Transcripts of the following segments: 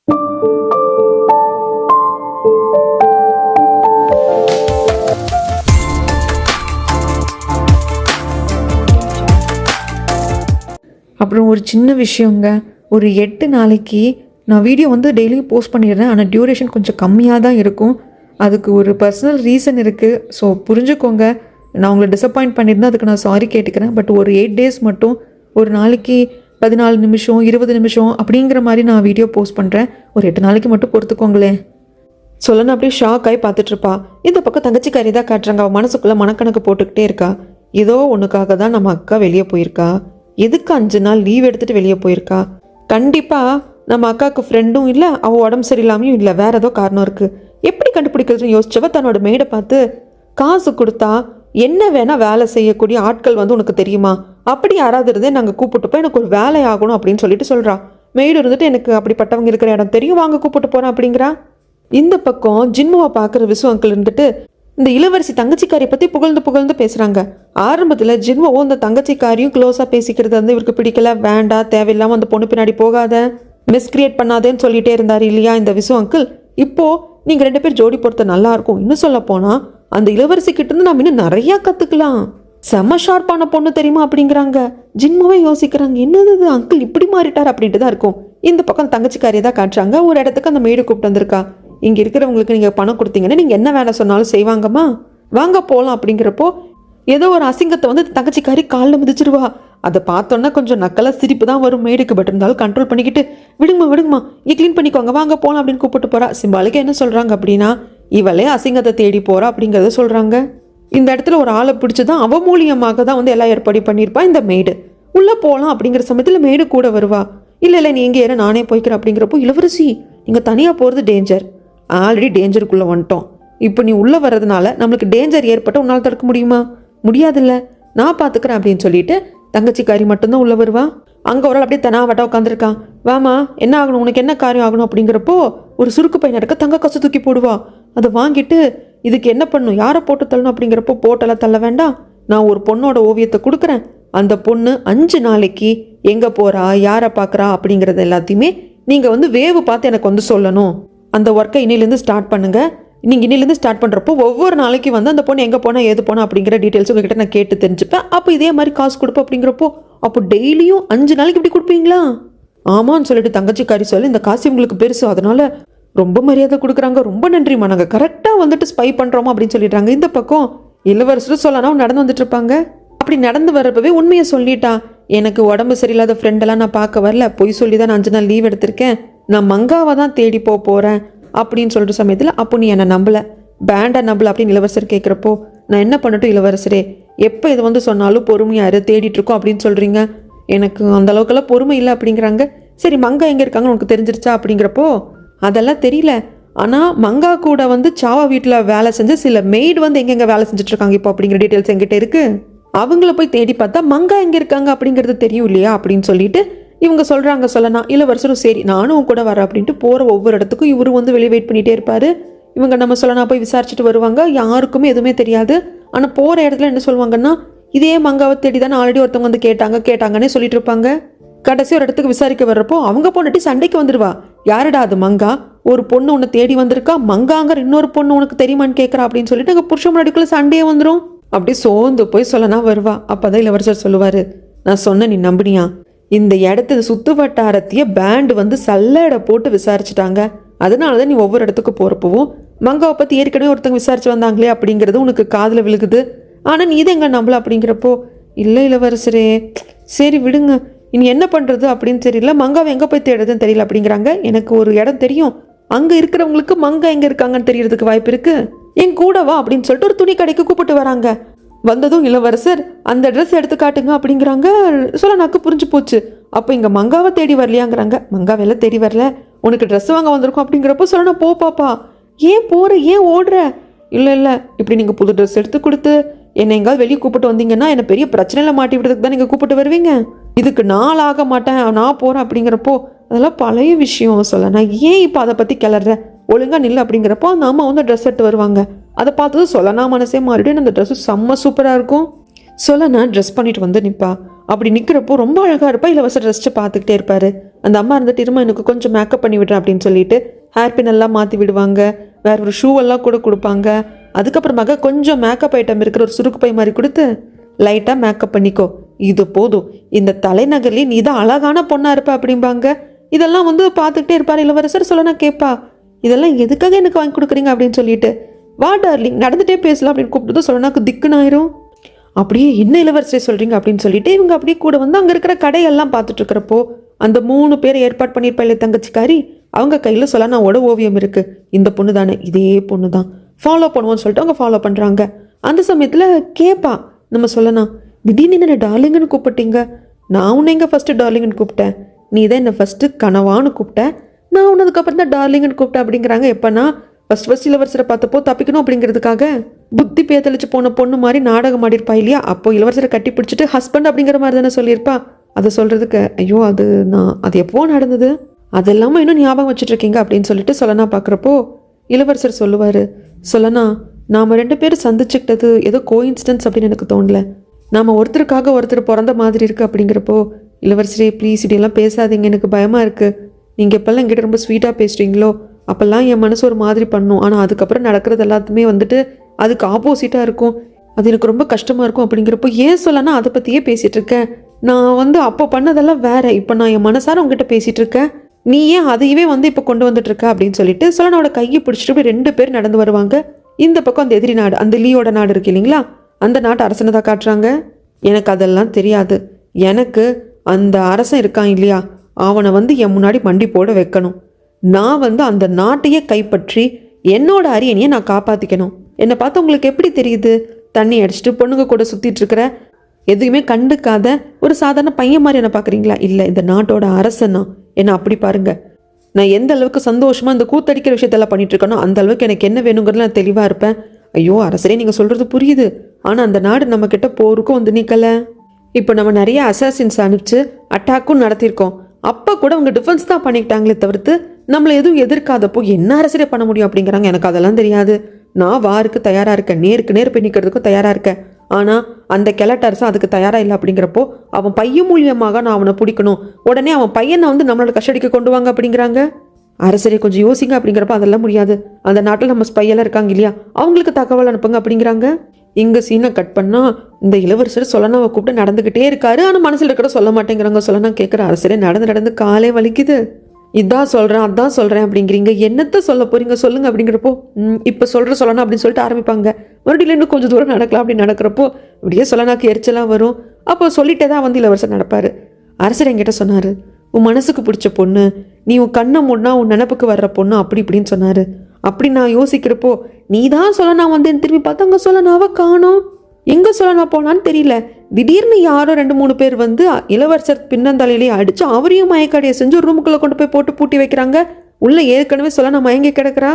அப்புறம் ஒரு சின்ன விஷயங்க, ஒரு 8 நாளைக்கு நான் வீடியோ வந்து டெய்லியும் போஸ்ட் பண்ணிடுறேன். ஆனால் டியூரேஷன் கொஞ்சம் கம்மியாக தான் இருக்கும். அதுக்கு ஒரு பர்சனல் ரீசன் இருக்குது. ஸோ புரிஞ்சுக்கோங்க. நான் உங்களை டிசப்பாயிண்ட் பண்ணியிருந்தேன், அதுக்கு நான் சாரி கேட்டுக்கிறேன். பட் ஒரு 8 டேஸ் மட்டும், ஒரு நாளைக்கு 14 நிமிஷம் 20 நிமிஷம் அப்படிங்கிற மாதிரி நான் வீடியோ போஸ்ட் பண்ணுறேன். ஒரு 8 நாளைக்கு மட்டும் பொறுத்துக்கோங்களேன். சொல்லணும் அப்படியே ஷாக் ஆகி பார்த்துட்ருப்பா. இந்த பக்கம் தங்கச்சிக்காரி தான் காட்டுறாங்க. அவள் மனசுக்குள்ளே மனக்கணக்கு போட்டுக்கிட்டே இருக்கா. ஏதோ ஒன்றுக்காக தான் நம்ம அக்கா வெளியே போயிருக்கா. எதுக்கு 5 நாள் லீவ் எடுத்துகிட்டு வெளியே போயிருக்கா? கண்டிப்பாக நம்ம அக்காவுக்கு ஃப்ரெண்டும் இல்லை, அவள் உடம்பு சரியில்லாமையும் இல்லை, வேறு ஏதோ காரணம் இருக்குது. எப்படி கண்டுபிடிக்கிறதுன்னு யோசிச்சவ தன்னோட மெய்டை பார்த்து, காசு கொடுத்தா என்ன வேணால் வேலை செய்யக்கூடிய ஆட்கள் வந்து உனக்கு தெரியுமா? அப்படி யாராவது இருந்தே நாங்கள் கூப்பிட்டு போய் எனக்கு ஒரு வேலை ஆகணும் அப்படின்னு சொல்லிட்டு சொல்கிறா. மெய்டு இருந்துட்டு எனக்கு அப்படிப்பட்டவங்க இருக்கிற இடம் தெரியும், வாங்க கூப்பிட்டு போகிறேன் அப்படிங்கிறா. இந்த பக்கம் ஜின்முவை பார்க்குற விசு அங்கிள் இருந்துட்டு இந்த இளவரசி தங்கச்சிக்காரியை பற்றி புகழ்ந்து பேசுகிறாங்க. ஆரம்பத்தில் ஜின்முவும் இந்த தங்கச்சிக்காரியும் க்ளோஸாக பேசிக்கிறது வந்து இவருக்கு பிடிக்கல. வேண்டாம், தேவையில்லாமல் அந்த பொண்ணு பின்னாடி போகாத, மிஸ்கிரியேட் பண்ணாதேன்னு சொல்லிகிட்டே இருந்தார் இல்லையா இந்த விசு அங்கிள். இப்போது நீங்கள் 2 பேர் ஜோடி பொறுத்த நல்லாயிருக்கும். இன்னும் சொல்ல போனால் அந்த இளவரசி கிட்டேருந்து நம்ம இன்னும் நிறையா கற்றுக்கலாம். செம்ம ஷார்ப்பான பொண்ணு தெரியுமா அப்படிங்கிறாங்க. ஜின்முவே யோசிக்கிறாங்க, என்னது அங்கிள் இப்படி மாறிட்டார் அப்படின்ட்டு தான் இருக்கும். இந்த பக்கம் தங்கச்சிக்காரியை தான் காட்டுறாங்க. ஒரு இடத்துக்கு அந்த மெய்டு கூப்பிட்டு வந்திருக்கா. இங்கே இருக்கிறவங்களுக்கு நீங்கள் பணம் கொடுத்தீங்கன்னா நீங்கள் என்ன வேலை சொன்னாலும் செய்வாங்கம்மா, வாங்க போகலாம் அப்படிங்கிறப்போ ஏதோ ஒரு அசிங்கத்தை வந்து தங்கச்சிக்காரி காலில் மிதிச்சிருவா. அதை பார்த்தோன்னா கொஞ்சம் நக்கலாக சிரிப்பு தான் வரும் மெய்டுக்கு. பட் இருந்தாலும் கண்ட்ரோல் பண்ணிக்கிட்டு விடுங்கம்மா இங்கே க்ளீன் பண்ணிக்கோங்க, வாங்க போகலாம் அப்படின்னு கூப்பிட்டு போகிறா. சிம்பாலுக்கு என்ன சொல்கிறாங்க அப்படின்னா, இவளே அசிங்கத்தை தேடி போகிறா அப்படிங்கிறத சொல்கிறாங்க. இந்த இடத்துல ஒரு ஆளை பிடிச்சி தான் அவ மூலியமாக தான் வந்து எல்லாம் ஏற்பாடு பண்ணியிருப்பா இந்த மெய்டு. உள்ளே போகலாம் அப்படிங்கிற சமயத்தில் மெய்டு கூட வருவா. இல்லை நீ எங்கே ஏற, நானே போய்க்கிறேன் அப்படிங்கிறப்போ, இளவரசி நீங்கள் தனியாக போகிறது டேஞ்சர், ஆல்ரெடி டேஞ்சருக்குள்ளே வந்துட்டோம். இப்போ நீ உள்ளே வர்றதுனால நம்மளுக்கு டேஞ்சர் ஏற்பட்ட உன்னால் தடுக்க முடியுமா? முடியாதுல்ல, நான் பார்த்துக்கிறேன் அப்படின்னு சொல்லிட்டு தங்கச்சிக்காரி மட்டும்தான் உள்ளே வருவா. அங்கே ஒரு ஆள் அப்படியே தெனாவட்டா உட்காந்துருக்கான். வாமா, என்ன ஆகணும், உனக்கு என்ன காரியம் ஆகணும் அப்படிங்கிறப்போ ஒரு சுருக்கு பையன் இருக்க தங்க கசு தூக்கி போடுவா. அதை வாங்கிட்டு இதுக்கு என்ன பண்ணும், யாரை போட்டு தள்ளணும் அப்படிங்கிறப்போ, போட்டெல்லாம் தள்ள வேண்டாம், நான் ஒரு பொண்ணோட ஓவியத்தை கொடுக்குறேன். அந்த பொண்ணு 5 நாளைக்கு எங்கே போகிறா, யாரை பார்க்குறா அப்படிங்கிறது எல்லாத்தையுமே நீங்கள் வந்து வேவு பார்த்து எனக்கு வந்து சொல்லணும். அந்த ஒர்க்கை இன்னிலேருந்து ஸ்டார்ட் பண்ணுங்கள். நீங்கள் இன்னிலேருந்து ஸ்டார்ட் பண்ணுறப்போ ஒவ்வொரு நாளைக்கு வந்து அந்த பொண்ணு எங்கே போனால் ஏது போனால் அப்படிங்கிற டீட்டெயில்ஸ் உங்ககிட்ட நான் கேட்டு தெரிஞ்சுப்பேன். அப்போ இதே மாதிரி காசு கொடுப்போம் அப்படிங்கிறப்போ, அப்போ டெய்லியும் 5 நாளைக்கு இப்படி கொடுப்பீங்களா? ஆமான்னு சொல்லிட்டு தங்கச்சிக்காரி சொல்லி, இந்த காசு உங்களுக்கு பெருசு, அதனால் ரொம்ப மரியாதை கொடுக்குறாங்க, ரொம்ப நன்றிம்மா, நாங்கள் கரெக்டாக வந்துட்டு ஸ்பை பண்ணுறோமா அப்படின்னு சொல்லிடுறாங்க. இந்த பக்கம் இளவரசர் சொல்லலாம் நடந்து வந்துட்டு இருப்பாங்க. அப்படி நடந்து வர்றப்பவே உண்மையை சொல்லிட்டா. எனக்கு உடம்பு சரியில்லாத ஃப்ரெண்டெல்லாம் நான் பார்க்க வரல, பொய் சொல்லி தான் நான் 5 நாள் லீவ் எடுத்திருக்கேன், நான் மங்காவை தான் தேடி போகிறேன் அப்படின்னு சொல்கிற சமயத்தில், அப்போ நீ என்னை நம்பலை, பேண்டை நம்பலை அப்படின்னு இளவரசர் கேட்குறப்போ, நான் என்ன பண்ணட்டும் இளவரசரே, எப்போ இது வந்து சொன்னாலும் பொறுமையாரு, தேடிட்டுருக்கோம் அப்படின்னு சொல்கிறீங்க, எனக்கு அந்த அளவுக்கெல்லாம் பொறுமை இல்லை அப்படிங்கிறாங்க. சரி, மங்கா எங்கே இருக்காங்கன்னு உனக்கு தெரிஞ்சிருச்சா அப்படிங்கிறப்போ, அதெல்லாம் தெரியல, ஆனால் மங்கா கூட வந்து சாவா வீட்டில் வேலை செஞ்ச சில மெய்டு வந்து எங்கெங்கே வேலை செஞ்சுட்ருக்காங்க இப்போ அப்படிங்கிற டீட்டெயில்ஸ் எங்கிட்ட இருக்குது. அவங்கள போய் தேடி பார்த்தா மங்கா எங்கே இருக்காங்க அப்படிங்கிறது தெரியும் இல்லையா அப்படின்னு சொல்லிட்டு இவங்க சொல்கிறாங்க. சொல்லலாம் இளவரசரும் சரி நானும் கூட வரேன் அப்படின்ட்டு போகிற ஒவ்வொரு இடத்துக்கும் இவரும் வந்து வெளியே வெயிட் பண்ணிகிட்டே இருப்பார். இவங்க நம்ம சொல்லனா போய் விசாரிச்சுட்டு வருவாங்க. யாருக்குமே எதுவுமே தெரியாது. ஆனால் போகிற இடத்துல என்ன சொல்லுவாங்கன்னா, இதே மங்காவை தேடி தானே ஆல்ரெடி ஒருத்தவங்க வந்து கேட்டாங்கன்னே சொல்லிட்டு இருப்பாங்க. கடைசி ஒரு இடத்துக்கு விசாரிக்க வர்றப்போ அவங்க பொண்ணுட்டி சண்டைக்கு வந்துடுவா. யாருடா அது மங்கா, ஒரு பொண்ணு உன்னை தேடி வந்திருக்கா, மங்காங்கிற இன்னொரு பொண்ணு உனக்கு தெரியுமான்னு கேட்குறா அப்படின்னு சொல்லிட்டு அங்கே புருஷன் முன்னாடிக்குள்ளே சண்டையே வந்துடும். அப்படி சோர்ந்து போய் சொல்லனா வருவா. அப்போ தான் இளவரசர் சொல்லுவார், நான் சொன்ன நீ நம்பினியா, இந்த இடத்த சுற்று வட்டாரத்தையே பேண்டு வந்து சல்லடை போட்டு விசாரிச்சுட்டாங்க, அதனால தான் நீ ஒவ்வொரு இடத்துக்கு போகிறப்பவும் மங்காவை பற்றி ஏற்கனவே ஒருத்தங்க விசாரிச்சு வந்தாங்களே அப்படிங்கிறது உனக்கு காதில் விழுகுது, ஆனால் நீ இதை எங்கே நம்பல அப்படிங்கிறப்போ, இல்லை இளவரசரே சரி விடுங்க, இனி என்ன பண்ணுறது அப்படின்னு தெரியல, மங்காவை எங்கே போய் தேடுறதுன்னு தெரியல அப்படிங்கிறாங்க. எனக்கு ஒரு இடம் தெரியும், அங்கே இருக்கிறவங்களுக்கு மங்கா எங்கே இருக்காங்கன்னு தெரியறதுக்கு வாய்ப்பு இருக்குது, என் கூட வா அப்படின்னு சொல்லிட்டு ஒரு துணி கடைக்கு கூப்பிட்டு வராங்க. வந்ததும் இளவரசர் அந்த ட்ரெஸ் எடுத்து காட்டுங்க அப்படிங்கிறாங்க. சொல்லனாக்கு புரிஞ்சு போச்சு. அப்போ இங்கே மங்காவை தேடி வரலையாங்கிறாங்க. மங்காவெல்லாம் தேடி வரல, உனக்கு ட்ரெஸ் வாங்க வந்திருக்கோம் அப்படிங்கிறப்போ சொல்லணும், போ பாப்பா, ஏன் போகிற, ஏன் ஓடுற, இல்லை இப்படி நீங்கள் புது ட்ரெஸ் எடுத்து கொடுத்து என்னை எங்காவது வெளியே கூப்பிட்டு வந்தீங்கன்னா என்னை பெரிய பிரச்சனையில் மாட்டி விடுறதுக்கு தான் நீங்கள் கூப்பிட்டு வருவீங்க, இதுக்கு நான் ஆக மாட்டேன், நான் போகிறேன் அப்படிங்கிறப்போ, அதெல்லாம் பழைய விஷயம் சொல்லனா, ஏன் இப்போ அதை பற்றி கிளற, ஒழுங்காக நில்லை அப்படிங்கிறப்போ அந்த அம்மா வந்து ட்ரெஸ் எடுத்து வருவாங்க. அதை பார்த்தது சொல்லனா மனசே மாறிட்டு அந்த ட்ரெஸ்ஸு செம்ம சூப்பராக இருக்கும். சொல்லனா ட்ரெஸ் பண்ணிட்டு வந்து நிற்பா. அப்படி நிற்கிறப்போ ரொம்ப அழகாக இருப்பா. இளவரசர் ரசிச்சு பார்த்துக்கிட்டே இருப்பார். அந்த அம்மா இருந்துட்டு இருமா எனக்கு கொஞ்சம் மேக்கப் பண்ணி விடுறேன் அப்படின்னு சொல்லிட்டு ஹேர் பின் எல்லாம் மாற்றி விடுவாங்க. வேற ஒரு ஷூ எல்லாம் கூட கொடுப்பாங்க. அதுக்கப்புறமாக கொஞ்சம் மேக்கப் ஐட்டம் இருக்கிற ஒரு சுருக்கு பை மாதிரி கொடுத்து லைட்டாக மேக்கப் பண்ணிக்கோ, இது போதும், இந்த தலைநகர்லேயே நீ தான் அழகான பொண்ணாக இருப்ப அப்படிம்பாங்க. இதெல்லாம் வந்து பார்த்துக்கிட்டே இருப்பார் இளவரசர். சொல்லனா கேட்பா, இதெல்லாம் எதுக்காக எனக்கு வாங்கி கொடுக்குறீங்க அப்படின்னு சொல்லிட்டு, வா டார்லிங் நடந்துகிட்டே பேசலாம் அப்படின்னு கூப்பிட்டு சொல்லனாக்கு திக்குனாயிரும். அப்படியே என்ன இளவரசரை சொல்கிறீங்க அப்படின்னு சொல்லிட்டு இவங்க அப்படியே கூட வந்து அங்கே இருக்கிற கடையெல்லாம் பார்த்துட்டு இருக்கிறப்போ அந்த 3 பேர் ஏற்பாடு பண்ணியிருப்பா இல்லை தங்கச்சிக்காரி, அவங்க கையில் சொல்லனாவோட ஓவியம் இருக்குது. இந்த பொண்ணு தானே, இதே பொண்ணு தான், ஃபாலோ பண்ணுவோன்னு சொல்லிட்டு அவங்க ஃபாலோ பண்ணுறாங்க. அந்த சமயத்தில் கேட்பா நம்ம சொல்லனா, திடீர்னு என்ன டார்லிங்குன்னு கூப்பிட்டீங்க? நான் உன்னை எங்கே ஃபஸ்ட்டு டார்லிங்குன்னு கூப்பிட்டேன், நீ தான் என்னை ஃபஸ்ட்டு கனவான்னு கூப்பிட்டேன், நான் உன்னதுக்கப்புறம் தான் டார்லிங்குன்னு கூப்பிட்டேன் அப்படிங்கிறாங்க. எப்போனா ஃபஸ்ட் இளவரசரை பார்த்தப்போ தப்பிக்கணும் அப்படிங்கிறதுக்காக புத்தி பேத்தளிச்சு போன பொண்ணு மாதிரி நாடகம் ஆடிருப்பா இல்லையா? அப்போ இளவரசரை கட்டி பிடிச்சிட்டு ஹஸ்பண்ட் அப்படிங்கிற மாதிரி தானே சொல்லியிருப்பா. அதை சொல்கிறதுக்கு ஐயோ அது எப்போ நடந்தது, அது இல்லாமல் இன்னும் ஞாபகம் வச்சுட்டு இருக்கீங்க அப்படின்னு சொல்லிட்டு சொல்லனா பார்க்குறப்போ இளவரசர் சொல்லுவார், சொல்லனா நாம் 2 பேரும் சந்திச்சுக்கிட்டது ஏதோ கோஇன்சிடென்ஸ் அப்படின்னு எனக்கு தோணல, நாம் ஒருத்தருக்காக ஒருத்தர் பிறந்த மாதிரி இருக்குது அப்படிங்கிறப்போ இளவரசரே ப்ளீஸ் இப்படியெல்லாம் பேசாதீங்க, எனக்கு பயமாக இருக்குது, நீங்கள் எப்போல்லாம் என்கிட்ட ரொம்ப ஸ்வீட்டாக பேசுகிறீங்களோ அப்போல்லாம் என் மனசு ஒரு மாதிரி பண்ணும், ஆனால் அதுக்கப்புறம் நடக்கிறது எல்லாத்துமே வந்துட்டு அதுக்கு ஆப்போசிட்டாக இருக்கும், அது எனக்கு ரொம்ப கஷ்டமாக இருக்கும் அப்படிங்கிறப்போ ஏன் சொல்லனா அதை பற்றியே பேசிகிட்டு இருக்கேன், நான் வந்து அப்போ பண்ணதெல்லாம் வேற, இப்போ நான் என் மனசார உங்ககிட்ட பேசிகிட்டு இருக்கேன், நீ ஏன் அதையவே வந்து இப்போ கொண்டு வந்துட்டுருக்க அப்படின்னு சொல்லிட்டு சொல்லனோட கையை பிடிச்சிட்டு இப்படி 2 பேர் நடந்து வருவாங்க. இந்த பக்கம் அந்த எதிரி நாடு, அந்த லீயோட நாடு இருக்கு இல்லைங்களா, அந்த நாட்டு அரசனை தான் காட்டுறாங்க. எனக்கு அதெல்லாம் தெரியாது, எனக்கு அந்த அரசன் இருக்கான் இல்லையா, அவனை வந்து என் முன்னாடி மண்டி போட வைக்கணும், நான் வந்து அந்த நாட்டையே கைப்பற்றி என்னோட அரியணையை நான் காப்பாற்றிக்கணும். என்னை பார்த்து உங்களுக்கு எப்படி தெரியுது, தண்ணி அடிச்சுட்டு பொண்ணுங்க கூட சுற்றிட்டு இருக்கிற எதுவுமே கண்டுக்காத ஒரு சாதாரண பையன் மாதிரி என்ன பார்க்குறீங்களா? இல்லை, இந்த நாட்டோட அரசனா என்ன அப்படி பாருங்க, நான் எந்த அளவுக்கு சந்தோஷமாக இந்த கூத்தடிக்கிற விஷயத்தெல்லாம் பண்ணிட்டு இருக்கேனோ அந்த அளவுக்கு எனக்கு என்ன வேணுங்கிறது நான் தெளிவாக இருப்பேன். ஐயோ அரசரே நீங்கள் சொல்கிறது புரியுது, ஆனால் அந்த நாடு நம்மக்கிட்ட போருக்கும் வந்து நிற்கலை, இப்போ நம்ம நிறைய அசாசின்ஸ் அனுப்பிச்சு அட்டாக்கும் நடத்தியிருக்கோம், அப்போ கூட அவங்க டிஃபென்ஸ் தான் பண்ணிக்கிட்டாங்களே தவிர்த்து நம்மளை எதுவும் எதிர்க்காதப்போ என்ன அரசரே பண்ண முடியும் அப்படிங்கிறாங்க. எனக்கு அதெல்லாம் தெரியாது, நான் வாருக்கு தயாராக இருக்கேன், நேருக்கு நேர் போய் நிற்கிறதுக்கும் தயாராக இருக்கேன், ஆனால் அந்த கிழட்டு அரசன் அதுக்கு தயாராக இல்லை அப்படிங்கிறப்போ அவன் பையன் மூலியமாக நான் அவனை பிடிக்கணும், உடனே அவன் பையனை வந்து நம்மளோட கஷ்டடிக்க கொண்டு வாங்க அப்படிங்கிறாங்க. அரசரே கொஞ்சம் யோசிங்க அப்படிங்கிறப்ப அதெல்லாம் முடியாது, அந்த நாட்டில் நம்ம ஸ்பையெல்லாம் இருக்காங்க இல்லையா, அவங்களுக்கு தகவல் அனுப்புங்க அப்படிங்கிறாங்க. இங்கே சீனை கட் பண்ணால் இந்த இளவரசர் சொல்லனாவை கூப்பிட்டு நடந்துக்கிட்டே இருக்காரு, ஆனால் மனசில் இருக்கிற சொல்ல மாட்டேங்கிறாங்க. சொல்லனா கேட்குற அரசரே நடந்து காலே வலிக்குது, இதான் சொல்கிறேன் அதான் சொல்கிறேன் அப்படிங்கிறீங்க, என்னத்தை சொல்ல போகிறீங்க சொல்லுங்கள் அப்படிங்கிறப்போ இப்போ சொல்லணும் அப்படின்னு சொல்லிட்டு ஆரம்பிப்பாங்க. மறுபடியும் இன்னும் கொஞ்சம் தூரம் நடக்கலாம் அப்படின்னு நடக்கிறப்போ இப்படியே சொல்லனாக்கு எரிச்சலாக வரும். அப்போ சொல்லிட்டே தான் வந்து இளவரசர் நடப்பார். அரசர் என்கிட்ட சொன்னார், உன் மனசுக்கு பிடிச்ச பொண்ணு, நீ உன் கண்ணை மூடினா உன் நினப்புக்கு வர்ற பொண்ணு அப்படி இப்படின்னு சொன்னார். அப்படி நான் யோசிக்கிறப்போ நீ தான் சொல்லனா வந்தேன்னு திரும்பி பார்த்தா அங்கே சொல்லனாவை காணோம், எங்கே சொல்லனா போனான்னு தெரியல. திடீர்னு யாரோ 2-3 பேர் வந்து இளவரசர் பின்னந்தலையிலேயே அடித்து அவரையும் மயக்காடியை செஞ்சு ரூமுக்குள்ளே கொண்டு போய் போட்டு பூட்டி வைக்கிறாங்க. உள்ளே ஏற்கனவே சொல்லனா மயங்கி கிடக்கிறா.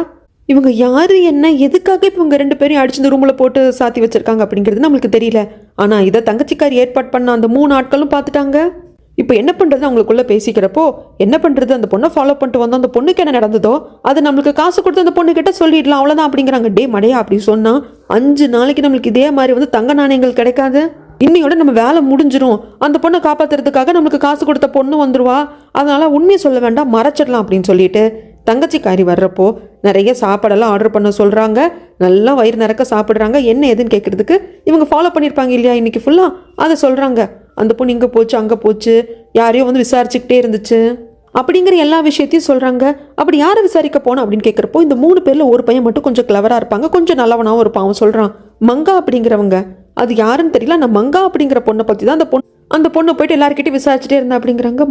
இவங்க யார் என்ன எதுக்காக இப்போ இவங்க 2 பேரையும் அடிச்சு இந்த ரூமில் போட்டு சாத்தி வச்சுருக்காங்க அப்படிங்கிறது நம்மளுக்கு தெரியல. ஆனால் இதை தங்கச்சிக்காரி ஏற்பாடு பண்ண அந்த 3 ஆட்களும் பார்த்துட்டாங்க. இப்போ என்ன பண்ணுறது அவங்களுக்குள்ளே பேசிக்கிறப்போ என்ன பண்ணுறது, அந்த பொண்ணை ஃபாலோ பண்ணிட்டு வந்தோம், அந்த பொண்ணுக்கு என்ன நடந்ததோ அது நம்மளுக்கு காசு கொடுத்து அந்த பொண்ணுக்கிட்ட சொல்லிடலாம் அவ்வளோதான் அப்படிங்கிறாங்க. டே மடையா அப்படி சொன்னால் 5 நாளைக்கு நம்மளுக்கு இதே மாதிரி வந்து தங்க நாணயங்கள் கிடைக்காது, இன்னையோட நம்ம வேலை முடிஞ்சிடும், அந்த பொண்ணை காப்பாற்றுறதுக்காக நம்மளுக்கு காசு கொடுத்த பொண்ணு வந்துடுவா, அதனால் உண்மையை சொல்ல வேண்டாம் மறைச்சிடலாம் அப்படின்னு சொல்லிட்டு தங்கச்சிக்காரி வர்றப்போ நிறைய சாப்பாடெல்லாம் ஆர்டர் பண்ண சொல்கிறாங்க. நல்லா வயிறு நிறக்க சாப்பிட்றாங்க. என்ன எதுன்னு கேட்குறதுக்கு இவங்க ஃபாலோ பண்ணியிருப்பாங்க இல்லையா இன்றைக்கி ஃபுல்லாக அதை சொல்கிறாங்க. அந்த பொண்ணு இங்கே போச்சு அங்கே போச்சு, யாரையோ வந்து விசாரிச்சுக்கிட்டே இருந்துச்சு அப்படிங்கிற எல்லா விஷயத்தையும் சொல்கிறாங்க. அப்படி யாரை விசாரிக்க போனோம் அப்படின்னு கேட்குறப்போ இந்த 3 பேரில் ஒரு பையன் மட்டும் கொஞ்சம் கிளவராக இருப்பாங்க, கொஞ்சம் நல்லவனாகவும் இருப்பான். அவன் சொல்கிறான், மங்கா அப்படிங்கிறவங்க, அது யாருன்னு தெரியல, நான் மங்கா அப்படிங்கிற பொண்ணை பற்றி தான் அந்த பொண்ணு போயிட்டு எல்லாருக்கிட்டையும் விசாரிச்சுட்டே இருந்தா அப்படிங்கிறாங்க.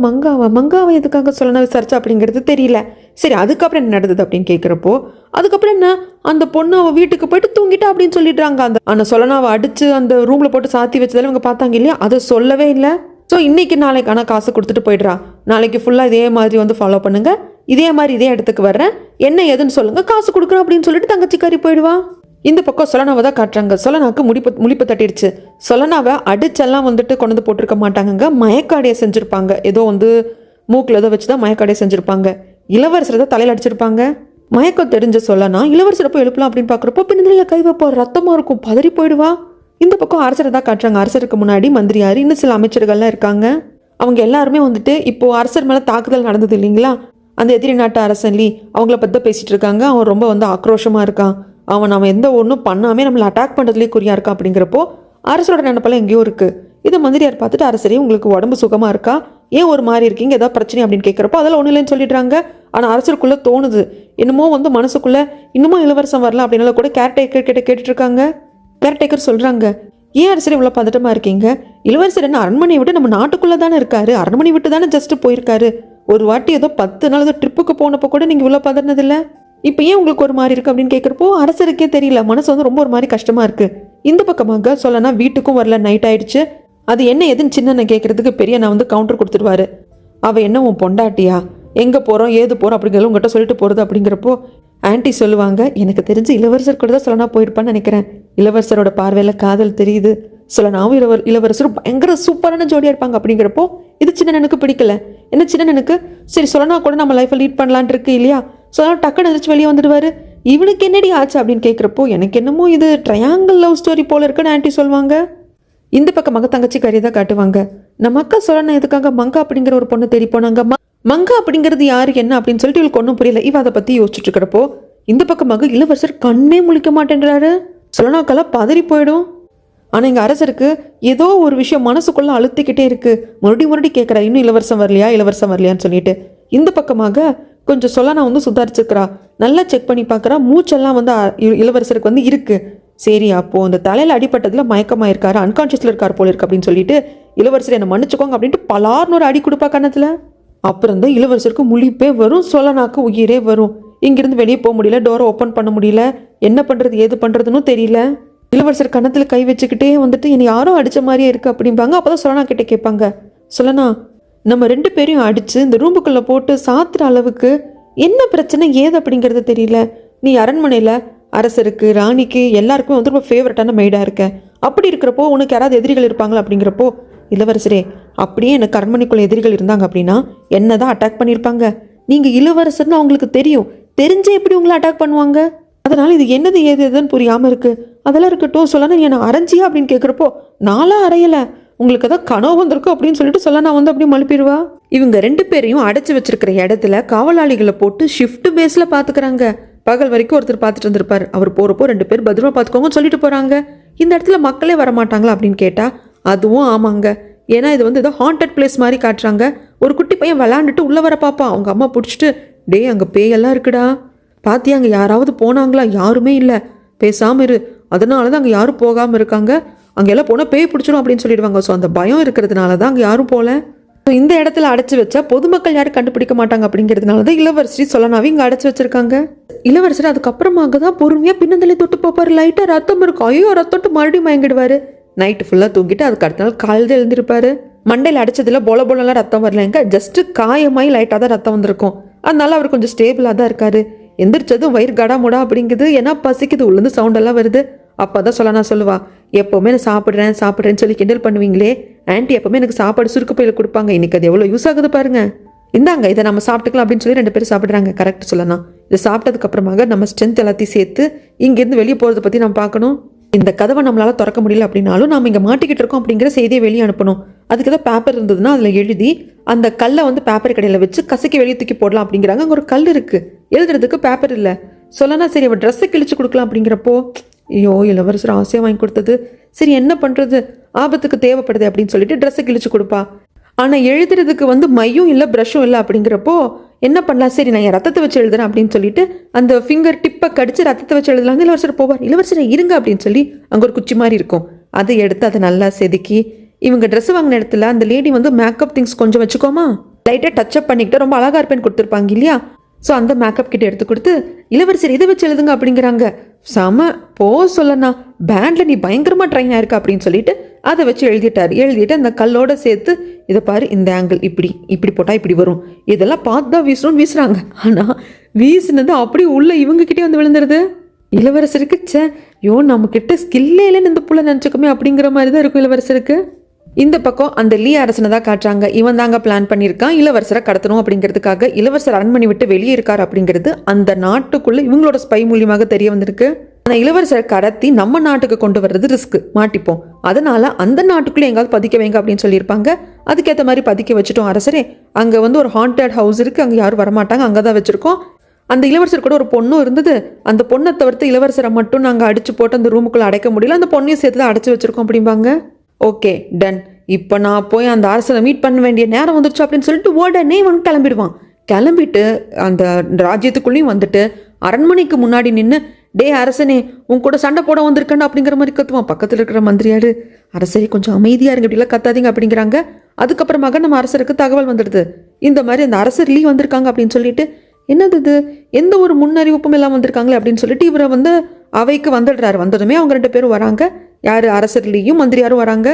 மங்காவை எதுக்காக சொல்லணும் விசாரிச்சா அப்படிங்கிறது தெரியல. சரி அதுக்கப்புறம் என்ன நடந்தது அப்படின்னு கேட்குறப்போ அதுக்கப்புறம் என்ன, அந்த பொண்ணு அவள் வீட்டுக்கு போயிட்டு தூங்கிட்டா அப்படின்னு சொல்லிடுறாங்க. அந்த சொல்லனாவை அடித்து அந்த ரூமில் போட்டு சாத்தி வச்சதால இவங்க பார்த்தாங்க இல்லையா, அதை சொல்லவே இல்லை. ஸோ இன்றைக்கி நாளைக்கு ஆனால் காசு கொடுத்துட்டு போயிடுறா, நாளைக்கு ஃபுல்லாக இதே மாதிரி வந்து ஃபாலோ பண்ணுங்கள், இதே மாதிரி இதே இடத்துக்கு வர்றேன், என்ன ஏதுன்னு சொல்லுங்கள், காசு கொடுக்குறோம் அப்படின்னு சொல்லிட்டு தங்கச்சிக்காரி போயிடுவா. இந்த பக்கம் சொல்லனாவை தான் காட்டுறாங்க. சொல்லனாக்கு முழிப்பு தட்டிடுச்சு. சொல்லனாவை அடிச்செல்லாம் வந்துட்டு கொண்டு வந்து போட்டிருக்க மாட்டாங்க, மயக்காடையை செஞ்சுருப்பாங்க, ஏதோ வந்து மூக்கில் ஏதோ வச்சு தான் மயக்காடையை செஞ்சுருப்பாங்க. இளவரசரை தான் தலையில் அடிச்சிருப்பாங்க. மயக்கம் தெரிஞ்ச சொல்லனா இளவரசரை போய் எழுப்பலாம் அப்படின்னு பார்க்குறப்போ பின்னணியில் கை வைப்பா, ரத்தமாக இருக்கும், பதறி போயிடுவா. இந்த பக்கம் அரசரை தான் காட்டுறாங்க. அரசருக்கு முன்னாடி மந்திரியார் இன்னும் சில அமைச்சர்கள்லாம் இருக்காங்க. அவங்க எல்லாருமே வந்துட்டு இப்போ அரசர் மேலே தாக்குதல் நடந்தது இல்லைங்களா, அந்த எதிரி நாட்டு அரசன் லீ அவங்கள பற்றி தான் பேசிகிட்டு இருக்காங்க. அவன் ரொம்ப வந்து ஆக்ரோஷமாக இருக்கான். அவன் எந்த ஒன்றும் பண்ணாமே நம்மளை அட்டாக் பண்ணுறதுலேயே குறியாக இருக்கான். அப்படிங்கிறப்போ அரசரோட நினைப்பெல்லாம் எங்கேயோ இருக்குது. இதை மந்திரியார் பார்த்துட்டு, அரசரே உங்களுக்கு உடம்பு சுகமாக இருக்கா, ஏன் ஒரு மாதிரி இருக்கீங்க, ஏதாவது பிரச்சனை அப்படின்னு கேட்குறப்போ அதெல்லாம் ஒன்றும் இல்லைன்னு சொல்லிடுறாங்க. ஆனால் அரசருக்குள்ளே தோணுது, என்னமோ வந்து மனசுக்குள்ளே இன்னமும் இளவரசம் வரல அப்படின்னால கூட கேர்டேக்கர் கிட்ட கேட்டுட்ருக்காங்க. கேர்டேக்கர் சொல்கிறாங்க, ஏன் அரசர் இவ்வளோ பதட்டமாக இருக்கீங்க, இளவரசர் என்ன அரண்மனையை விட்டு நம்ம நாட்டுக்குள்ளே தானே இருக்காரு, அரண்மனை விட்டு தானே ஜஸ்ட்டு போயிருக்காரு, ஒரு வாட்டி ஏதோ 10 நாள் ஏதோ ட்ரிப்புக்கு போனப்போ கூட நீங்கள் இவ்வளோ பதறினதில்லை, இப்போ ஏன் உங்களுக்கு ஒரு மாதிரி இருக்குது அப்படின்னு கேட்குறப்போ அரசருக்கே தெரியல, மனசு வந்து ரொம்ப ஒரு மாதிரி கஷ்டமாக இருக்குது. இந்த பக்கமாக சொல்லனா வீட்டுக்கும் வரல, நைட் ஆயிடுச்சு. அது என்ன எதுன்னு சின்ன கேட்குறதுக்கு பெரிய நான் வந்து கவுண்டர் கொடுத்துருவாரு. அவள் என்ன உன் பொண்டாட்டியா, எங்கே போகிறோம் ஏது போகிறோம் அப்படிங்கிறது உங்கள்கிட்ட சொல்லிட்டு போகிறது அப்படிங்கிறப்போ ஆன்ட்டி சொல்லுவாங்க, எனக்கு தெரிஞ்சு இளவரசர் கூட தான் சொல்லனா போயிருப்பான்னு நினைக்கிறேன், இளவரசரோட பார்வையில் காதல் தெரியுது, சொல்லனாவும் இளவரசரும் பயங்கர சூப்பரான ஜோடியாக இருப்பாங்க அப்படிங்கிறப்போ இது சின்னனுக்கு பிடிக்கல. என்ன சின்னனுக்கு சரி சொல்லனா கூட நம்ம லைஃப்பை லீட் பண்ணலான் இருக்கு இல்லையா, சொல்லனா டக்குன்னு எதிர்த்து வெளியே வந்துடுவார். இவனுக்கு என்னடி ஆச்சு அப்படின்னு கேட்குறப்போ எனக்கு என்னமோ இது ட்ரையாங்கிள் லவ் ஸ்டோரி போல இருக்குன்னு ஆன்ட்டி சொல்லுவாங்க. இந்த பக்கமாக தங்கச்சி கறி தான் காட்டுவாங்க. நம்ம அக்கா சொல்லணும் எதுக்காக மங்கா அப்படிங்கிற ஒரு பொண்ணு தேடி போனாங்க. மங்கா அப்படிங்கிறது யாரு என்ன அப்படின்னு சொல்லிட்டு இவளுக்கு ஒன்றும் புரியல. இவ அதை பற்றி யோசிச்சுட்டு இருக்கிறப்போ இந்த பக்கமாக இளவரசர் கண்ணே முழிக்க மாட்டேன்றாரு. சொல்லனாக்கெல்லாம் பதறி போயிடும். ஆனால் எங்கள் அரசருக்கு ஏதோ ஒரு விஷயம் மனசுக்குள்ளே அழுத்திக்கிட்டே இருக்குது. மறுபடி கேட்குறா, இன்னும் இளவரசம் வரலையான்னு சொல்லிட்டு. இந்த பக்கமாக கொஞ்சம் சொல்லனா வந்து சுதாரிச்சுக்கிறா, நல்லா செக் பண்ணி பார்க்குறா, மூச்செல்லாம் வந்து இளவரசருக்கு வந்து இருக்குது. சரி அப்போது அந்த தலையில் அடிப்பட்டதில் மயக்கமாக இருக்காரு, அன்கான்ஷியஸில் இருக்கார் போல இருக்கு அப்படின்னு சொல்லிட்டு இளவரசர் என்னை மன்னிச்சுக்கோங்க அப்படின்ட்டு பலார்னு ஒரு அடி கொடுப்பா கண்ணத்தில். அப்புறம் தான் இளவரசருக்கு முழிப்பே வரும், சொல்லனாக்கு உயிரே வரும். இங்கிருந்து வெளியே போக முடியல, டோரை ஓப்பன் பண்ண முடியல, என்ன பண்ணுறது ஏது பண்ணுறதுன்னு தெரியல. இளவரசர் கன்னத்தில் கை வச்சுக்கிட்டே வந்துட்டு என்னை யாரோ அடித்த மாதிரியே இருக்குது அப்படிம்பாங்க. அப்போ தான் சொல்லனா கிட்டே கேட்பாங்க, சொல்லனா நம்ம 2 பேரையும் அடித்து இந்த ரூமுக்குள்ளே போட்டு சாத்துற அளவுக்கு என்ன பிரச்சனை ஏது அப்படிங்கிறது தெரியல. நீ அரண்மனையில் அரசருக்கு ராணிக்கு எல்லாருக்குமே வந்து ரொம்ப ஃபேவரட்டான மெய்டாக இருக்க. அப்படி இருக்கிறப்போ உனக்கு யாராவது எதிரிகள் இருப்பாங்களா அப்படிங்கிறப்போ இளவரசரே அப்படியே எனக்கு அரண்மனைக்குள்ள எதிரிகள் இருந்தாங்க அப்படின்னா என்ன தான் அட்டாக் பண்ணியிருப்பாங்க. நீங்கள் இளவரசர்னு அவங்களுக்கு தெரியும், தெரிஞ்சே எப்படி உங்களை அட்டாக் பண்ணுவாங்க. அதனால் இது என்னது ஏது எதுன்னு புரியாமல் இருக்குது. அதெல்லாம் இருக்கட்டும், சொல்லணும் நீ என்னை அரைஞ்சியா அப்படின்னு கேட்குறப்போ நான்லாம் அறையலை, உங்களுக்கு ஏதோ கனவு வந்திருக்கும் அப்படின்னு சொல்லிட்டு சொல்லனா வந்து அப்படியே மழுப்பிடுவா. இவங்க 2 பேரையும் அடைச்சி வச்சிருக்கிற இடத்துல காவலாளிகளை போட்டு ஷிஃப்ட் பேஸில் பார்த்துக்கிறாங்க. பகல் வரைக்கும் ஒருத்தர் பார்த்துட்டு இருந்திருப்பார். அவர் போகிறப்போ 2 பேர் பத்திரமா பார்த்துக்கோங்கன்னு சொல்லிட்டு போகிறாங்க. இந்த இடத்துல மக்களே வரமாட்டாங்களா அப்படின்னு கேட்டால் அதுவும் ஆமாங்க. ஏன்னா இது வந்து ஏதோ ஹாண்டட் பிளேஸ் மாதிரி காட்டுறாங்க. ஒரு குட்டி பையன் விளாண்டுட்டு உள்ளே வர பார்ப்பான். அவங்க அம்மா பிடிச்சிட்டு, டே அங்கே பேயெல்லாம் இருக்குடா, பாத்தியா அங்கே யாராவது போனாங்களா, யாருமே இல்லை, பேசாமல் இரு, அதனால தான் அங்கே யாரும் போகாமல் இருக்காங்க, அங்கே எல்லாம் போனால் பேய் பிடிச்சிடும் அப்படின்னு சொல்லிடுவாங்க. ஸோ அந்த பயம் இருக்கிறதுனால தான் அங்கே யாரும் போகல. இந்த இடத்துல அடைச்சி வச்சா பொதுமக்கள் யாரும் கண்டுபிடிக்க மாட்டாங்க அப்படிங்கிறதுனால தான் இளவரசி சொல்லனாவே இங்கே அடைச்சி வச்சிருக்காங்க. இளவரசர் அதுக்கப்புறமாக தான் பொறுமையாக பின்னந்தலை தொட்டு பார்ப்பாரு. லைட்டாக ரத்தம் இருக்கும், ஐயோ ரத்தோட்டு மறுபடியும் மயங்கிடுவார். நைட்டு ஃபுல்லாக தூங்கிட்டு அதுக்கு அடுத்த நாள் காலையில் எழுந்திருப்பாரு. மண்டையில் அடிச்சதில் போலலாம் ரத்தம் வரலங்க, ஜஸ்ட்டு காயமாய் லைட்டாக தான் ரத்தம் வந்திருக்கும். அதனால அவர் கொஞ்சம் ஸ்டேபிளாக தான் இருக்காரு. எந்திரிச்சதும் வயிறு கடாமுடா அப்படிங்குது, ஏன்னா பசிக்குது, உள்ளேருந்து சவுண்டெல்லாம் வருது. அப்போ தான் சொல்லனா சொல்லுவா, எப்போவுமே நான் சாப்பிட்றேன்னு சொல்லி கிண்டல் பண்ணுவீங்களே, ஆன்ட்டி எப்போவுமே எனக்கு சாப்பாடு சுருக்கு பையில் கொடுப்பாங்க, இன்றைக்கி அது எவ்வளோ யூஸ் ஆகுது பாருங்க, இந்தாங்க இதை நம்ம சாப்பிட்டுக்கலாம் அப்படின்னு சொல்லி 2 பேரும் சாப்பிட்றாங்க. கரெக்ட் சொல்லலாம். இதை சாப்பிட்டதுக்கப்புறமாக நம்ம ஸ்ட்ரென்த் எல்லாத்தையும் சேர்த்து இங்கேருந்து வெளியே போகிறத பற்றி நம்ம பார்க்கணும். இந்த கதவை நம்மளால் திறக்க முடியல அப்படின்னாலும் நாம் இங்கே மாட்டிக்கிட்டு இருக்கோம் அப்படிங்கிற செய்தியை வெளியே அனுப்பணும். அதுக்கு தான் பேப்பர் இருந்ததுன்னா அதில் எழுதி அந்த கல்லை வந்து பேப்பர் கடையில் வச்சு கசக்கி வெளியே தூக்கி போடலாம் அப்படிங்கிறாங்க. அங்கே ஒரு கல் இருக்குது, எழுதுறதுக்கு பேப்பர் இல்லை. சொல்லனா சரி அவள் ட்ரெஸ்ஸை கிழிச்சு கொடுக்கலாம் அப்படிங்கிறப்போ, ஐயோ இளவரசர் ஆசையாக வாங்கி கொடுத்தது, சரி என்ன பண்ணுறது, ஆபத்துக்கு தேவைப்படுது அப்படின்னு சொல்லிட்டு ட்ரெஸ்ஸை கிழிச்சு கொடுப்பா. ஆனால் எழுதுறதுக்கு வந்து மையும் இல்லை ப்ரஷ்ஷும் இல்லை அப்படிங்கிறப்போ என்ன பண்ணலாம், சரி நான் என் ரத்தத்தை வச்சு எழுதுறேன் அப்படின்னு சொல்லிட்டு அந்த ஃபிங்கர் டிப்பை கடிச்சு ரத்தத்தை வச்சு எழுதலாம். இளவரசர் போவார். இளவரசரை இருங்க அப்படின்னு சொல்லி அங்கே ஒரு குச்சி மாதிரி இருக்கும், அதை எடுத்து அதை நல்லா செதுக்கி இவங்க ட்ரெஸ் வாங்கின இடத்துல அந்த லேடி வந்து மேக்கப் திங்ஸ் கொஞ்சம் வச்சுக்கோமா, லைட்டாக டச்சப் பண்ணிக்கிட்டு ரொம்ப அழகாக இருப்பேன்னு கொடுத்துருப்பாங்க இல்லையா. ஸோ அந்த மேக்கப் கிட்ட எடுத்து கொடுத்து இளவரசர் இதை வச்சு எழுதுங்க அப்படிங்கிறாங்க. செம போ சொல்லனா, பேண்டில் நீ பயங்கரமாக ட்ரைன் ஆயிருக்கா அப்படின்னு சொல்லிட்டு அதை வச்சு எழுதிட்டு அந்த கல்லோட சேர்த்து இதை பாரு, இந்த ஆங்கிள் இப்படி போட்டால் இப்படி வரும், இதெல்லாம் பார்த்து தான் வீசணும்னு வீசுகிறாங்க. ஆனால் வீசினது அப்படி உள்ள இவங்ககிட்டே வந்து விழுந்துருது. இளவரசருக்கு யோ நம்மக்கிட்ட ஸ்கில்லே இல்லைன்னு இந்த புள்ள நினச்சிக்கோமே அப்படிங்கிற மாதிரி தான் இருக்கும் இளவரசருக்கு. இந்த பக்கம் அந்த லீ அரசனை தான் காட்டுறாங்க. இவன் தாங்க பிளான் பண்ணியிருக்கான் இளவரசரை கடத்தணும் அப்படிங்கிறதுக்காக. இளவரசர் அரண்மனை விட்டு வெளியே இருக்கார் அப்படிங்கிறது அந்த நாட்டுக்குள்ளே இவங்களோட ஸ்பை மூலியமாக தெரிய வந்திருக்கு. அந்த இளவரசரை கடத்தி நம்ம நாட்டுக்கு கொண்டு வர்றது ரிஸ்க், மாட்டிப்போம். அதனால அந்த நாட்டுக்குள்ளே எங்காவது பதிக்க வைங்க அப்படின்னு சொல்லியிருப்பாங்க. அதுக்கேற்ற மாதிரி பதிக்க வச்சுட்டோம் அரசரே. அங்கே வந்து ஒரு ஹாண்டட் ஹவுஸ் இருக்குது, அங்கே யாரும் வரமாட்டாங்க, அங்கே தான் வச்சுருக்கோம். அந்த இளவரசர் கூட ஒரு பொண்ணும் இருந்தது. அந்த பொண்ணை தவிர்த்து இளவரசரை மட்டும் நாங்கள் அடிச்சு போட்டு அந்த ரூமுக்குள்ளே அடைக்க முடியல, அந்த பொண்ணையும் சேர்த்து தான் அடைச்சி வச்சுருக்கோம் அப்படிம்பாங்க. ஓகே டன், இப்போ நான் போய் அந்த அரசரை மீட் பண்ண வேண்டிய நேரம் வந்துருச்சு அப்படின்னு சொல்லிட்டு உடனே வந்து கிளம்பிடுவான். கிளம்பிட்டு அந்த ராஜ்யத்துக்குள்ளேயும் வந்துட்டு அரண்மனைக்கு முன்னாடி நின்று, டே அரசனே, உன் கூட சண்டை போட வந்திருக்கேன் அப்படிங்கிற மாதிரி கத்துவான். பக்கத்தில் இருக்கிற மந்திரியாரு, அரசரி கொஞ்சம் அமைதியாக இருங்க, இப்படிலாம் கத்தாதீங்க அப்படிங்கிறாங்க. அதுக்கப்புறமாக நம்ம அரசருக்கு தகவல் வந்துடுது, இந்த மாதிரி அந்த அரசர் லீ வந்திருக்காங்க அப்படின்னு சொல்லிட்டு. என்னது இது, எந்த ஒரு முன்னறிவிப்பும் எல்லாம் வந்திருக்காங்களே அப்படின்னு சொல்லிட்டு இவரை வந்து அவைக்கு வந்துடுறாரு. வந்ததுமே அவங்க 2 பேரும் வராங்க. யார், அரசர் லீயும் மந்திரியாரும் வராங்க.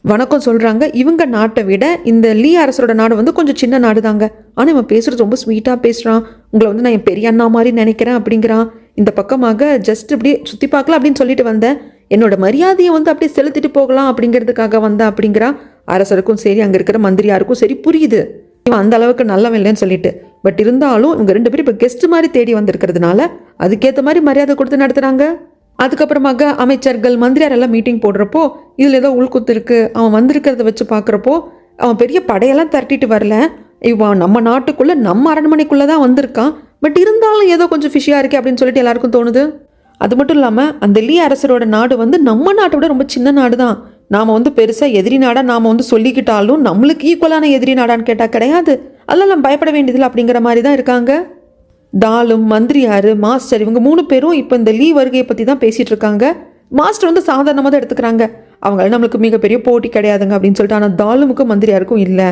வணக்கம் சொல்கிறாங்க. இவங்க நாட்டை விட இந்த லீ அரசரோட நாடு வந்து கொஞ்சம் சின்ன நாடு தாங்க. ஆனால் இவன் பேசுகிறது ரொம்ப ஸ்வீட்டாக பேசுகிறான். உங்களை வந்து நான் என் பெரிய அண்ணா மாதிரி நினைக்கிறேன் அப்படிங்கிறான். இந்த பக்கமாக ஜஸ்ட் இப்படியே சுற்றி பார்க்கலாம் அப்படின்னு சொல்லிட்டு வந்தேன், என்னோட மரியாதையை வந்து அப்படியே செலுத்திட்டு போகலாம் அப்படிங்கிறதுக்காக வந்தேன் அப்படிங்கிறான். அரசருக்கும் சரி அங்கே இருக்கிற மந்திரியாருக்கும் சரி புரியுது இவன் அந்த அளவுக்கு நல்லவன் இல்லைன்னு சொல்லிட்டு. பட் இருந்தாலும் இவங்க 2 பேரும் இப்போ கெஸ்ட் மாதிரி தேடி வந்திருக்கிறதுனால அதுக்கேற்ற மாதிரி மரியாதை கொடுத்து நடத்துகிறாங்க. அதுக்கப்புறமாக அமைச்சர்கள் மந்திரியார் எல்லாம் மீட்டிங் போடுறப்போ இதில் ஏதோ உள்குத்து இருக்குது. அவன் வந்திருக்கிறத வச்சு பார்க்குறப்போ அவன் பெரிய படையெல்லாம் திரட்டிட்டு வரல, இவன் நம்ம நாட்டுக்குள்ளே நம்ம அரண்மனைக்குள்ளே தான் வந்திருக்கான். பட் இருந்தாலும் ஏதோ கொஞ்சம் ஃபிஷியாக இருக்கே அப்படின்னு சொல்லிட்டு எல்லாருக்கும் தோணுது. அது மட்டும் இல்லாமல் அந்த லீ அரசரோட நாடு வந்து நம்ம நாட்டை விட ரொம்ப சின்ன நாடு தான். நாம் வந்து பெருசாக எதிரி நாடாக நாம் வந்து சொல்லிக்கிட்டாலும் நம்மளுக்கு ஈக்குவலான எதிரி நாடான்னு கேட்டால் கிடையாது. அதெல்லாம் நம்ம பயப்பட வேண்டியதில்லை அப்படிங்கிற மாதிரி தான் இருக்காங்க. டாலும் மந்திரியார் மாஸ்டர் இவங்க 3 பேரும் இப்போ இந்த லீ வருகையை பற்றி தான் பேசிகிட்டு இருக்காங்க. மாஸ்டர் வந்து சாதாரணமாக தான் எடுத்துக்கிறாங்க, அவங்கள நம்மளுக்கு மிகப்பெரிய போட்டி கிடையாதுங்க அப்படின்னு சொல்லிட்டு. ஆனால் டாலுமுக்கும் மந்திரியாருக்கும் இல்லை,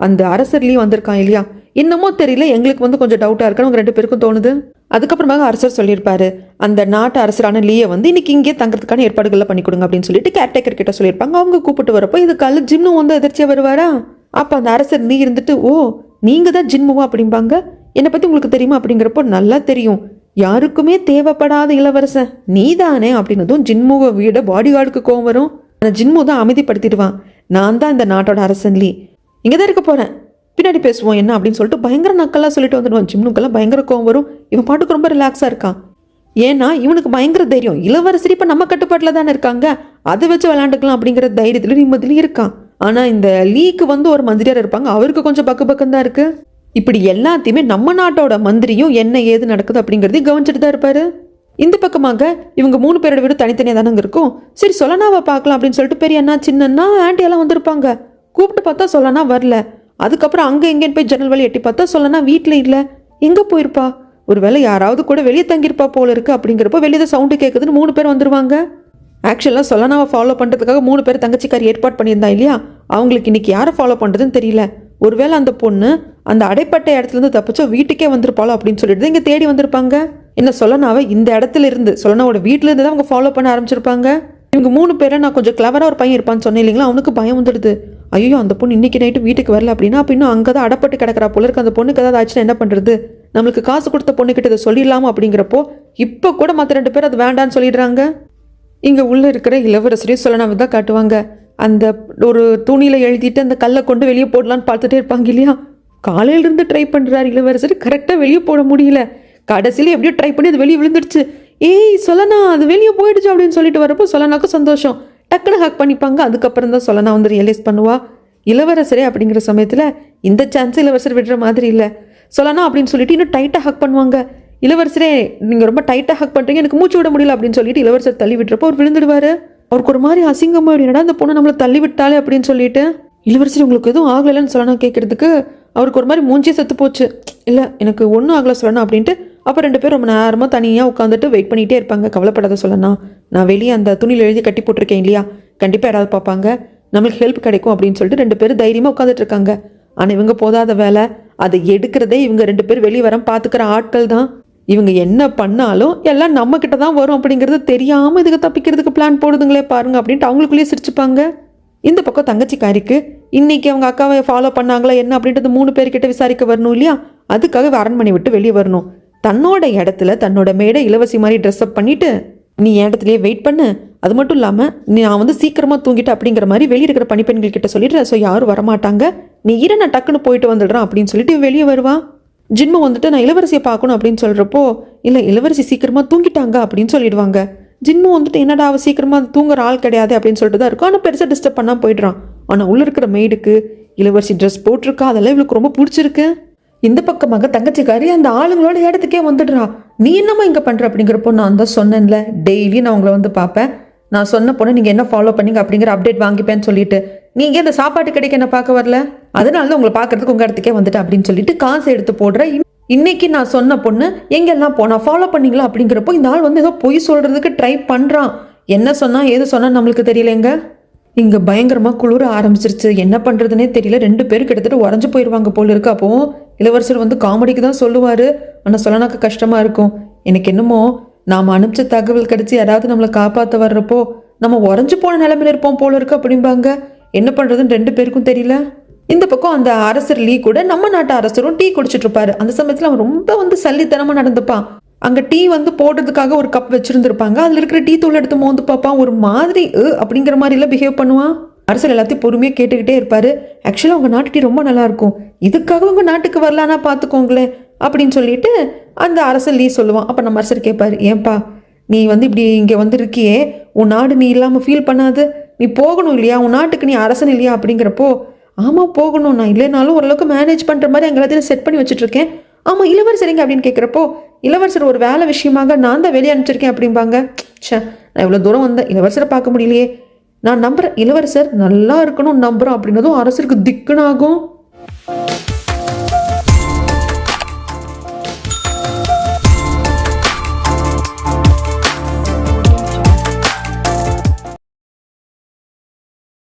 அந்த அரசர் லீ வந்திருக்கான் இல்லையா, என்னமோ தெரியல, எங்களுக்கு வந்து கொஞ்சம் டவுட்டாக இருக்குன்னு அவங்க 2 பேருக்கும் தோணுது. அதுக்கப்புறமாக அரசர் சொல்லியிருப்பாரு, அந்த நாட்டு அரசரான லீயை வந்து இன்னைக்கு இங்கே தங்குறதுக்கான ஏற்பாடுகளை பண்ணி கொடுங்க அப்படின்னு சொல்லிட்டு கேர்டேக்கர் கிட்ட சொல்லியிருப்பாங்க. அவங்க கூப்பிட்டு வரப்போ இதுக்கால ஜின்னு வந்து எதிர்ச்சியாக வருவாரா. அப்போ அந்த அரசர் லீ இருந்துட்டு, ஓ நீங்கள் தான் ஜின்முவா அப்படிம்பாங்க. என்னை பற்றி உங்களுக்கு தெரியுமா அப்படிங்கிறப்போ, நல்லா தெரியும், யாருக்குமே தேவைப்படாத இளவரசன் நீ தானே அப்படின்னதும் ஜின்முவை விட பாடி கார்டுக்கு கோவம் வரும். ஆனால் ஜின்மு தான் அமைதிப்படுத்திடுவான், நான் தான் இந்த நாட்டோட அரசன் லீ, இங்கே தான் இருக்க போகிறேன், பின்னாடி பேசுவோம் என்ன அப்படின்னு சொல்லிட்டு பயங்கர நக்கலாக சொல்லிட்டு வந்துடுவான். ஜிம்னுக்கெல்லாம் பயங்கர கோவம் வரும். இவன் பாட்டுக்கு ரொம்ப ரிலாக்ஸாக இருக்கான். ஏன்னா இவனுக்கு பயங்கர தைரியம், இளவரசரி இப்போ நம்ம கட்டுப்பாட்டில் தானே இருக்காங்க, அதை வச்சு விளையாண்டுக்கலாம் அப்படிங்கிற தைரியத்தில் நிம்மதியிலையும் இருக்கான். ஆனால் இந்த லீக்கு வந்து ஒரு மந்திரியார் இருப்பாங்க, அவருக்கு கொஞ்சம் பக்கம் தான் இருக்குது. இப்படி எல்லாத்தையுமே நம்ம நாட்டோட மந்திரியும் என்ன ஏது நடக்குது அப்படிங்கிறதையும் கவனிச்சுட்டு தான் இருப்பார். இந்த பக்கமாக இவங்க 3 பேரோட வீடு தனித்தனியாக தானங்க இருக்கும். சரி சொலனாவை பார்க்கலாம் அப்படின்னு சொல்லிட்டு பெரிய அண்ணா சின்னண்ணா ஆண்டி எல்லாம் வந்திருப்பாங்க. கூப்பிட்டு பார்த்தா சொலனா வரல. அதுக்கப்புறம் அங்கே எங்கேன்னு போய் ஜன்னல் வழி எட்டி பார்த்தா சொல்லனா வீட்டில் இல்லை, எங்கே போயிருப்பா, ஒரு வேளை யாராவது கூட வெளியே தங்கியிருப்பா போல இருக்குது அப்படிங்கிறப்போ வெளியே சவுண்டு கேட்குதுன்னு 3 பேர் வந்துடுவாங்க. ஆக்சுவலாக சொலனாவை ஃபாலோ பண்ணுறதுக்காக 3 பேர் தங்கச்சிக்காரி ஏற்பாடு பண்ணியிருந்தா இல்லையா, அவங்களுக்கு இன்றைக்கி யாரை ஃபாலோ பண்ணுறதுன்னு தெரியல. ஒருவேளை அந்த பொண்ணு அந்த அடைப்பட்ட இடத்துலேருந்து தப்பிச்சா வீட்டுக்கே வந்திருப்பாளோ அப்படின்னு சொல்லிட்டு இங்கே தேடி வந்திருப்பாங்க. என்ன சொலனாவை இந்த இடத்துல இருந்து சொலனாவோட வீட்டிலேருந்து தான் அவங்க ஃபாலோ பண்ண ஆரம்பிச்சிருப்பாங்க. இவங்க 3 பேரை நான் கொஞ்சம் கிளவராக ஒரு பையன் இருப்பான்னு சொன்னேன் இல்லைங்களா, அவனுக்கு பயம் வந்துடுது. ஐயோ அந்த பொண்ணு இன்றைக்கி நைட்டு வீட்டுக்கு வரல அப்படின்னா அப்போ இன்னும் அங்கே தான் அடப்பட்டு கிடக்கிறா போல இருக்கு, அந்த பொண்ணுக்கு ஏதாவது ஆச்சுன்னா என்ன பண்ணுறது, நம்மளுக்கு காசு கொடுத்த பொண்ணுக்கிட்ட இதை சொல்லிடலாமா அப்படிங்கிறப்போ இப்போ கூட மற்ற 2 பேர் அது வேண்டான்னு சொல்லிடுறாங்க. இங்கே உள்ளே இருக்கிற இளவரசரையும் சொலனாவை தான் காட்டுவாங்க. அந்த ஒரு துணியில் எழுதிட்டு அந்த கல்லை கொண்டு வெளியே போடலான்னு பார்த்துட்டே இருப்பாங்க இல்லையா, காலையிலிருந்து ட்ரை பண்ணுறாரு இளவரசர், கரெக்டாக வெளியே போட முடியல. கடைசியில் எப்படியோ ட்ரை பண்ணி அது வெளியே விழுந்துடுச்சு. ஏய் சொலனா அது வெளியே போயிடுச்சு அப்படின்னு சொல்லிட்டு வரப்போ சொலனாக்கும் சந்தோஷம், டக்குன்னு ஹக் பண்ணிப்பாங்க. அதுக்கப்புறம் தான் சொலனா வந்து ரியலைஸ் பண்ணுவா, இளவரசரே அப்படிங்கிற சமயத்தில் இந்த சான்ஸ் இளவரசர் விடுற மாதிரி இல்லை. சொலனா அப்படின்னு சொல்லிட்டு இன்னும் டைட்டாக ஹக் பண்ணுவாங்க. இளவரசரே நீங்கள் ரொம்ப டைட்டாக ஹக் பண்ணுறீங்க, எனக்கு மூச்சு விட முடியல அப்படின்னு சொல்லிட்டு இளவரசர் தள்ளி விட்டுறப்போ அவர் விழுந்துடுவார். அவருக்கு ஒரு மாதிரி அசிங்கமாக, என்னடா அந்த பொண்ணை நம்மளை தள்ளி விட்டாலே அப்படின்னு சொல்லிட்டு. இளவரசர் உங்களுக்கு எதுவும் ஆகலைன்னு சொலனா கேட்குறதுக்கு அவருக்கு ஒரு மாதிரி மூஞ்சியே செத்து போச்சு. இல்லை எனக்கு ஒன்றும் ஆகலை சொல்லணும் அப்படின்ட்டு. அப்போ 2 பேரும் ரொம்ப நேரமாக தனியாக உட்காந்துட்டு வெயிட் பண்ணிகிட்டே இருப்பாங்க. கவலைப்படாத சொல்லணும், நான் வெளியே அந்த துணியில் எழுதி கட்டி போட்டிருக்கேன் இல்லையா, கண்டிப்பாக யாராவது பார்ப்பாங்க, நம்மளுக்கு ஹெல்ப் கிடைக்கும் அப்படின்னு சொல்லிட்டு 2 பேரும் தைரியமாக உட்காந்துட்டு இருக்காங்க. ஆனால் இவங்க போதாத வேலை, அதை எடுக்கிறதே இவங்க 2 பேர் வெளியே வர பார்த்துக்கிற ஆட்கள் தான். இவங்க என்ன பண்ணாலும் எல்லாம் நம்மக்கிட்ட தான் வரும் அப்படிங்கிறது தெரியாமல் இதுக்கு தப்பிக்கிறதுக்கு பிளான் போடுதுங்களே பாருங்க அப்படின்ட்டு அவங்களுக்குள்ளேயே சிரிச்சுப்பாங்க. இந்த பக்கம் தங்கச்சிக்காரிக்கு இன்னைக்கு அவங்க அக்காவை ஃபாலோ பண்ணாங்களா என்ன அப்படின்ட்டு 3 பேர்கிட்ட விசாரிக்க வரணும் இல்லையா, அதுக்காக அரண்மனை விட்டு வெளியே வரணும். தன்னோட இடத்துல தன்னோட மேடை இளவரசி மாதிரி ட்ரெஸ்அப் பண்ணிட்டு நீ என் இடத்துலையே வெயிட் பண்ணு, அது மட்டும் இல்லாமல் நான் வந்து சீக்கிரமாக தூங்கிட்டு அப்படிங்கிற மாதிரி வெளியே இருக்கிற பணிப்பெண்கள் கிட்ட சொல்லிடுறேன், ஸோ யாரும் வரமாட்டாங்க, நீ நான் டக்குன்னு போயிட்டு வந்துடுறேன் அப்படின்னு சொல்லிட்டு வெளியே வருவான். ஜின்மு வந்துட்டு நான் இளவரசியை பார்க்கணும் அப்படின்னு சொல்கிறப்போ இல்லை இளவரசி சீக்கிரமாக தூங்கிட்டாங்க அப்படின்னு சொல்லிடுவாங்க. ஜின்மு வந்துட்டு என்னடா அவ சீக்கிரமாக அது தூங்குற ஆள் கிடையாது அப்படின்னு சொல்லிட்டு தான் இருக்கும். ஆனால் பெருசாக டிஸ்டர்ப் பண்ணால் போயிடுறான். ஆனால் உள்ளே இருக்கிற மெய்டுக்கு இளவரசி ட்ரெஸ் போட்டிருக்கா, அதெல்லாம் இவளுக்கு ரொம்ப பிடிச்சிருக்கு. இந்த பக்கமாக தங்கச்சிக்காரி அந்த ஆளுங்களோட இடத்துக்கே வந்துடுறா. நீ என்னம்மா இங்கே பண்ணுற அப்படிங்கிறப்போ, நான் தான் சொன்னேன்ல டெய்லி நான் உங்களை வந்து பார்ப்பேன், நான் சொன்ன பொண்ணு நீங்கள் என்ன ஃபாலோ பண்ணீங்க அப்படிங்கிற அப்டேட் வாங்கிப்பேன்னு சொல்லிட்டு நீங்கள் இந்த சாப்பாட்டு கடைக்கு என்ன பார்க்க வரல, அதனால தான் உங்களை பார்க்கறதுக்கு உங்கள் இடத்துக்கே வந்துட்டேன் அப்படின்னு சொல்லிட்டு காசு எடுத்து போடுற. இன்னைக்கு நான் சொன்ன பொண்ணு எங்கெல்லாம் போனா ஃபாலோ பண்ணீங்களா அப்படிங்கிறப்போ இந்த ஆள் வந்து ஏதோ பொய் சொல்றதுக்கு ட்ரை பண்ணுறான். என்ன சொன்னா ஏது சொன்னா நம்மளுக்கு தெரியலங்க. இங்கே பயங்கரமாக குளிர ஆரம்பிச்சிருச்சு. என்ன பண்ணுறதுனே தெரியல. 2 பேர் கிட்டத்தட்ட உறைஞ்சு போயிடுவாங்க போல இருக்கு. அப்போ இளவரசர் வந்து காமெடிக்கு தான் சொல்லுவார், ஆனால் சொல்லனாக்க கஷ்டமாக இருக்கும். எனக்கு என்னமோ நாம் அனுப்பிச்ச தகவல் கிடச்சி யாராவது நம்மளை காப்பாற்ற வர்றப்போ நம்ம உறைஞ்சு போன நிலைமையில இருப்போம் போல இருக்கு அப்படிம்பாங்க. என்ன பண்ணுறதுன்னு 2 பேருக்கும் தெரியல. இந்த பக்கம் அந்த அரசர் லீ கூட நம்ம நாட்டு அரசரும் டீ குடிச்சிட்டு இருப்பாரு. அந்த சமயத்தில் அவன் ரொம்ப வந்து சல்லித்தனமாக நடந்துப்பான். அங்கே டீ வந்து போடுறதுக்காக ஒரு கப் வச்சிருந்துருப்பாங்க. அதில் இருக்கிற டீ தூள் எடுத்து மோந்து பார்ப்பான். ஒரு மாதிரி அப்படிங்கிற மாதிரிலாம் பிஹேவ் பண்ணுவான். அரசர் எல்லாத்தையும் பொறுமையாக கேட்டுக்கிட்டே இருப்பாரு. ஆக்சுவலாக உங்கள் நாட்டு டீ ரொம்ப நல்லா இருக்கும், இதுக்காக உங்கள் நாட்டுக்கு வரலான்னா பார்த்துக்கோங்களேன் அப்படின்னு சொல்லிட்டு அந்த அரசர் லீ சொல்லுவான். அப்போ நம்ம அரசர் கேட்பாரு, ஏன்பா நீ வந்து இப்படி இங்கே வந்து இருக்கியே, உன் நாடு நீ இல்லாமல் ஃபீல் பண்ணாது, நீ போகணும் இல்லையா, உன் நாட்டுக்கு நீ அரசன் இல்லையா அப்படிங்கிறப்போ, ஆமாம் போகணும், நான் இல்லைனாலும் ஓரளவுக்கு மேனேஜ் பண்ணுற மாதிரி அங்கே எல்லாத்தையும் செட் பண்ணி வச்சுட்ருக்கேன். ஆமாம் இளவரசரிங்க அப்படின்னு கேட்குறப்போ, இளவரசர் ஒரு வேலை விஷயமாக நான் தான் வெளியே அனுப்பிச்சிருக்கேன் அப்படிம்பாங்க. ச்சே, நான் இவ்வளோ தூரம் வந்தேன், இளவரசரை பார்க்க முடியலையே. நான் நம்புகிறேன் இளவரசர் நல்லா இருக்கணும் நம்புகிறோம் அப்படின்னதும் அரசருக்கு திக்குன்னு ஆகும்.